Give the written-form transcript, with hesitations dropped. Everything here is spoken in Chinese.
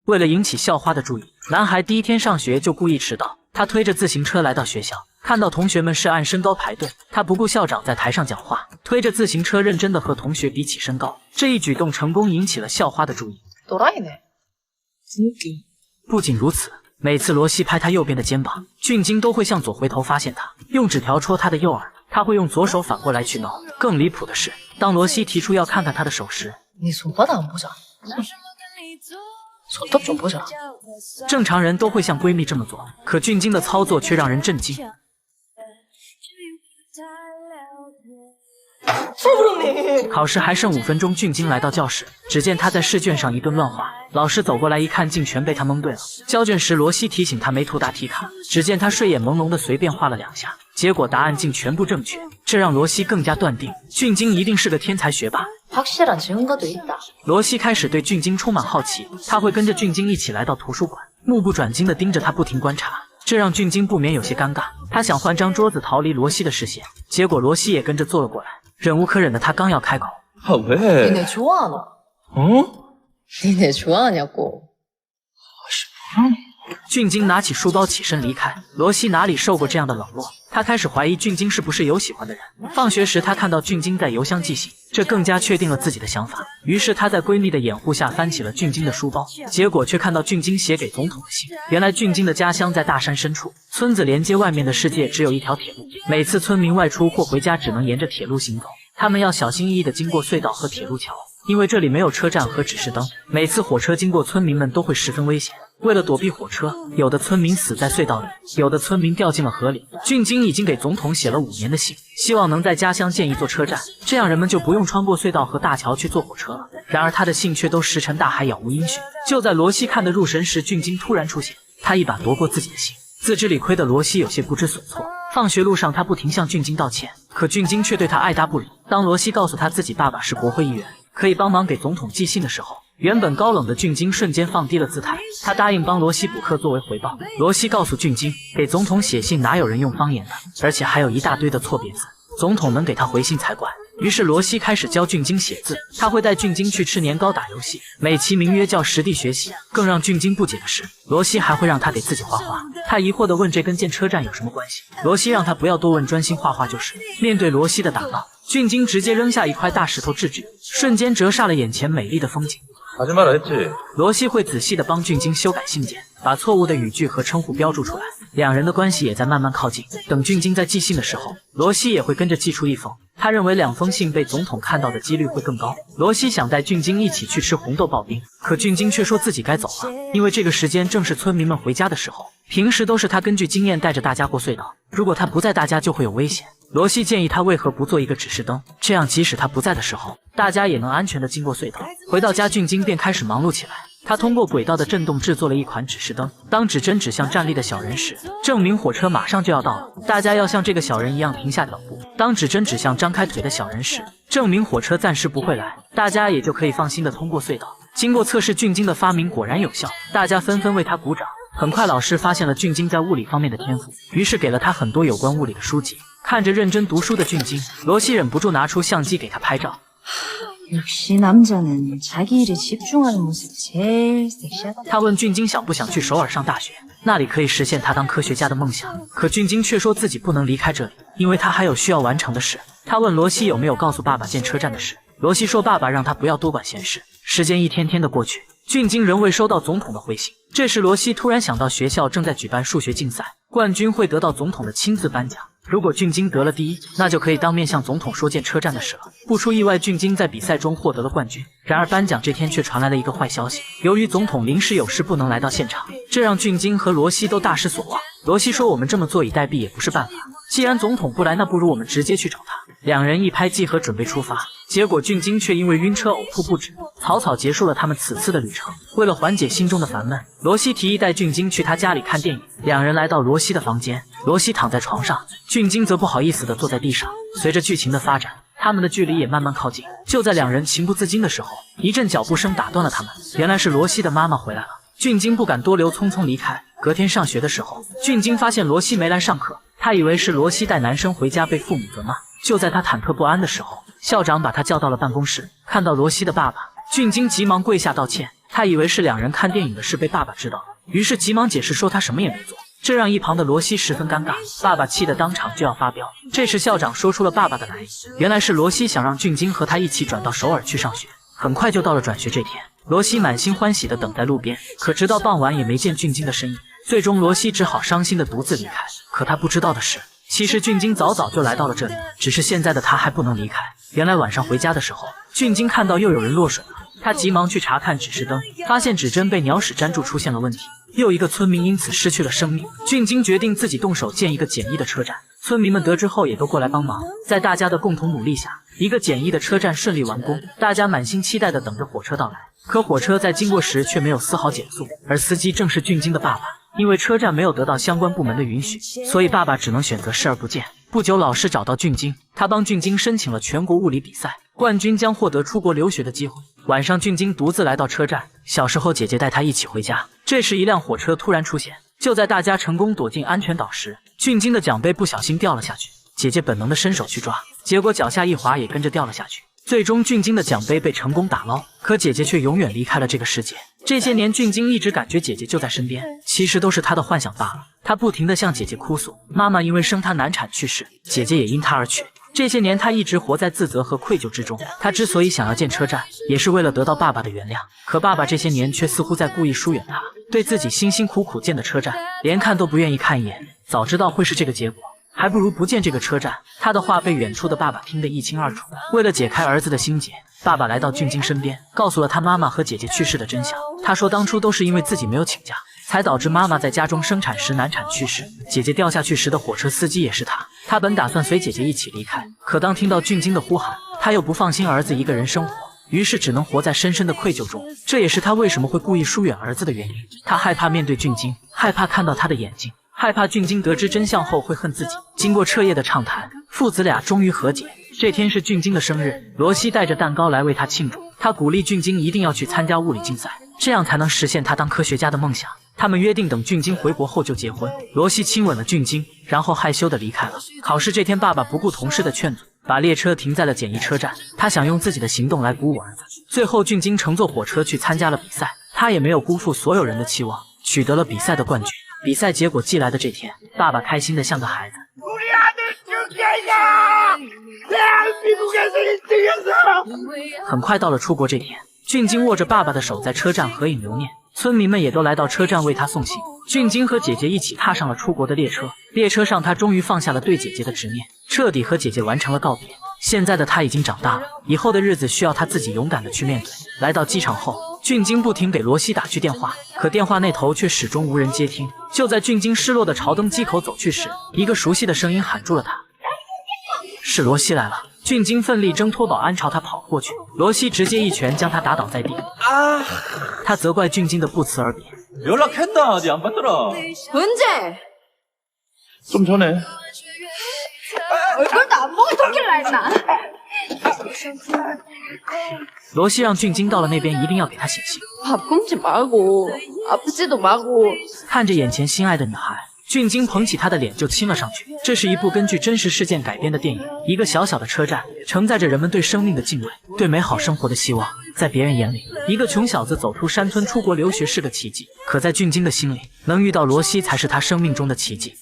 为了引起校花的注意，男孩第一天上学就故意迟到。他推着自行车来到学校，看到同学们是按身高排队，他不顾校长在台上讲话，推着自行车认真的和同学比起身高。这一举动成功引起了校花的注意。不仅如此，每次罗西拍他右边的肩膀，俊京都会向左回头发现他，用纸条戳他的右耳。他会用左手反过来去挠。更离谱的是，当罗西提出要看看他的手时，正常人都会向闺蜜这么做，可俊京的操作却让人震惊。考试还剩5分钟，俊京来到教室，只见他在试卷上一顿乱画。老师走过来一看，竟全被他蒙对了。交卷时，罗西提醒他没涂答题卡，只见他睡眼朦胧的随便画了2下，结果答案竟全部正确，这让罗西更加断定俊京一定是个天才学霸。罗西开始对俊京充满好奇，他会跟着俊京一起来到图书馆，目不转睛地盯着他不停观察，这让俊京不免有些尴尬。他想换张桌子逃离罗西的视线，结果罗西也跟着坐了过来。忍无可忍的他刚要开口，니네 좋아하나? 니네 좋아하냐고. 俊京拿起书包起身离开。罗西哪里受过这样的冷落，他开始怀疑俊京是不是有喜欢的人。放学时他看到俊京在邮箱寄信，这更加确定了自己的想法。于是他在闺蜜的掩护下翻起了俊京的书包，结果却看到俊京写给总统的信。原来俊京的家乡在大山深处，村子连接外面的世界只有一条铁路，每次村民外出或回家只能沿着铁路行走，他们要小心翼翼地经过隧道和铁路桥，因为这里没有车站和指示灯，每次火车经过，村民们都会十分危险。为了躲避火车，有的村民死在隧道里，有的村民掉进了河里。俊京已经给总统写了5年的信，希望能在家乡建一座车站，这样人们就不用穿过隧道和大桥去坐火车了。然而他的信却都石沉大海，杳无音讯。就在罗西看得入神时，俊京突然出现，他一把夺过自己的信。自知理亏的罗西有些不知所措。放学路上，他不停向俊京道歉，可俊京却对他爱答不理。当罗西告诉他自己爸爸是国会议员，可以帮忙给总统寄信的时候，原本高冷的俊京瞬间放低了姿态，他答应帮罗西补课作为回报。罗西告诉俊京，给总统写信哪有人用方言的，而且还有一大堆的错别字，总统能给他回信才怪。于是罗西开始教俊京写字，他会带俊京去吃年糕打游戏，美其名曰叫实地学习。更让俊京不解的是，罗西还会让他给自己画画。他疑惑地问，这跟建车站有什么关系？罗西让他不要多问，专心画画就是。面对罗西的打闹，俊京直接扔下一块大石头制止，瞬间折煞了眼前美丽的风景。罗西会仔细地帮俊京修改信件，把错误的语句和称呼标注出来，两人的关系也在慢慢靠近。等俊京在寄信的时候，罗西也会跟着寄出一封，他认为2封信被总统看到的几率会更高。罗西想带俊京一起去吃红豆刨冰，可俊京却说自己该走了，因为这个时间正是村民们回家的时候，平时都是他根据经验带着大家过隧道，如果他不在，大家就会有危险。罗西建议他为何不做一个指示灯，这样即使他不在的时候，大家也能安全地经过隧道。回到家，俊京便开始忙碌起来。他通过轨道的震动制作了一款指示灯，当指针指向站立的小人时，证明火车马上就要到了，大家要像这个小人一样停下脚步。当指针指向张开腿的小人时，证明火车暂时不会来，大家也就可以放心地通过隧道。经过测试，俊京的发明果然有效，大家纷纷为他鼓掌。很快，老师发现了俊京在物理方面的天赋，于是给了他很多有关物理的书籍。看着认真读书的俊京，罗西忍不住拿出相机给他拍照。他问俊京想不想去首尔上大学，那里可以实现他当科学家的梦想。可俊京却说自己不能离开这里，因为他还有需要完成的事。他问罗西有没有告诉爸爸建车站的事，罗西说爸爸让他不要多管闲事。时间一天天的过去，俊京仍未收到总统的回信。这时罗西突然想到学校正在举办数学竞赛，冠军会得到总统的亲自颁奖。如果俊京得了第1，那就可以当面向总统说建车站的事了。不出意外，俊京在比赛中获得了冠军。然而颁奖这天却传来了一个坏消息，由于总统临时有事不能来到现场，这让俊京和罗西都大失所望。罗西说，我们这么坐以待毙也不是办法，既然总统不来，那不如我们直接去找他。两人一拍即合，准备出发。结果俊京却因为晕车呕吐不止，草草结束了他们此次的旅程。为了缓解心中的烦闷，罗西提议带俊京去他家里看电影。两人来到罗西的房间，罗西躺在床上，俊京则不好意思地坐在地上。随着剧情的发展，他们的距离也慢慢靠近。就在两人情不自禁的时候，一阵脚步声打断了他们。原来是罗西的妈妈回来了。俊京不敢多留，匆匆离开。隔天上学的时候，俊京发现罗西没来上课，他以为是罗西带男生回家被父母责骂。就在他忐忑不安的时候，校长把他叫到了办公室。看到罗西的爸爸，俊京急忙跪下道歉。他他以为是两人看电影的事被爸爸知道了，于是急忙解释说他什么也没做，这让一旁的罗西十分尴尬，爸爸气得当场就要发飙。这时校长说出了爸爸的来意，原来是罗西想让俊京和他一起转到首尔去上学。很快就到了转学这天，罗西满心欢喜地等在路边，可直到傍晚也没见俊京的身影。最终罗西只好伤心地独自离开。可他不知道的是，其实俊京早早就来到了这里，只是现在的他还不能离开。原来晚上回家的时候，俊京看到又有人落水了，他急忙去查看指示灯，发现指针被鸟屎粘住出现了问题，又一个村民因此失去了生命。俊京决定自己动手建一个简易的车站，村民们得知后也都过来帮忙。在大家的共同努力下，一个简易的车站顺利完工，大家满心期待地等着火车到来。可火车在经过时却没有丝毫减速，而司机正是俊京的爸爸。因为车站没有得到相关部门的允许，所以爸爸只能选择视而不见。不久，老师找到俊京，他帮俊京申请了全国物理比赛，冠军将获得出国留学的机会。晚上，俊京独自来到车站，小时候姐姐带他一起回家。这时，一辆火车突然出现，就在大家成功躲进安全岛时，俊京的奖杯不小心掉了下去。姐姐本能的伸手去抓，结果脚下一滑，也跟着掉了下去。最终，俊京的奖杯被成功打捞，可姐姐却永远离开了这个世界。这些年，俊京一直感觉姐姐就在身边，其实都是他的幻想罢了。他不停地向姐姐哭诉，妈妈因为生他难产去世，姐姐也因他而去。这些年，他一直活在自责和愧疚之中。他之所以想要建车站，也是为了得到爸爸的原谅。可爸爸这些年却似乎在故意疏远他，对自己辛辛苦苦建的车站，连看都不愿意看一眼。早知道会是这个结果，还不如不建这个车站。他的话被远处的爸爸听得一清二楚。为了解开儿子的心结，爸爸来到俊京身边，告诉了他妈妈和姐姐去世的真相。他说当初都是因为自己没有请假，才导致妈妈在家中生产时难产去世，姐姐掉下去时的火车司机也是他。他本打算随姐姐一起离开，可当听到俊京的呼喊，他又不放心儿子一个人生活，于是只能活在深深的愧疚中。这也是他为什么会故意疏远儿子的原因。他害怕面对俊京，害怕看到他的眼睛，害怕俊京得知真相后会恨自己。经过彻夜的畅谈，父子俩终于和解。这天是俊京的生日，罗西带着蛋糕来为他庆祝。他鼓励俊京一定要去参加物理竞赛，这样才能实现他当科学家的梦想。他们约定等俊京回国后就结婚。罗西亲吻了俊京，然后害羞地离开了。考试这天，爸爸不顾同事的劝阻，把列车停在了简易车站。他想用自己的行动来鼓舞儿子。最后，俊京乘坐火车去参加了比赛，他也没有辜负所有人的期望，取得了比赛的冠军。比赛结果寄来的这天，爸爸开心得像个孩子。很快到了出国这天，俊京握着爸爸的手在车站合影留念，村民们也都来到车站为他送行。俊京和姐姐一起踏上了出国的列车，列车上他终于放下了对姐姐的执念，彻底和姐姐完成了告别。现在的他已经长大了，以后的日子需要他自己勇敢地去面对。来到机场后，俊京不停给罗西打去电话，可电话那头却始终无人接听。就在俊京失落地朝登机口走去时，一个熟悉的声音喊住了他，是罗西来了。俊京奋力挣脱保安，朝他跑过去，罗西直接一拳将他打倒在地。他责怪俊京的不辞而别。연락했다 아직 안 받더라. 언제? 좀 전에. 얼굴도 안 보고 토끼를 했나? 罗西让俊京到了那边一定要给他写信。 밥 굶지 말고 아프지도 말고. 看着眼前心爱的女孩，俊京捧起她的脸就亲了上去。这是一部根据真实事件改编的电影。一个小小的车站，承载着人们对生命的敬畏，对美好生活的希望。在别人眼里，一个穷小子走出山村出国留学是个奇迹，可在俊京的心里，能遇到罗西才是他生命中的奇迹。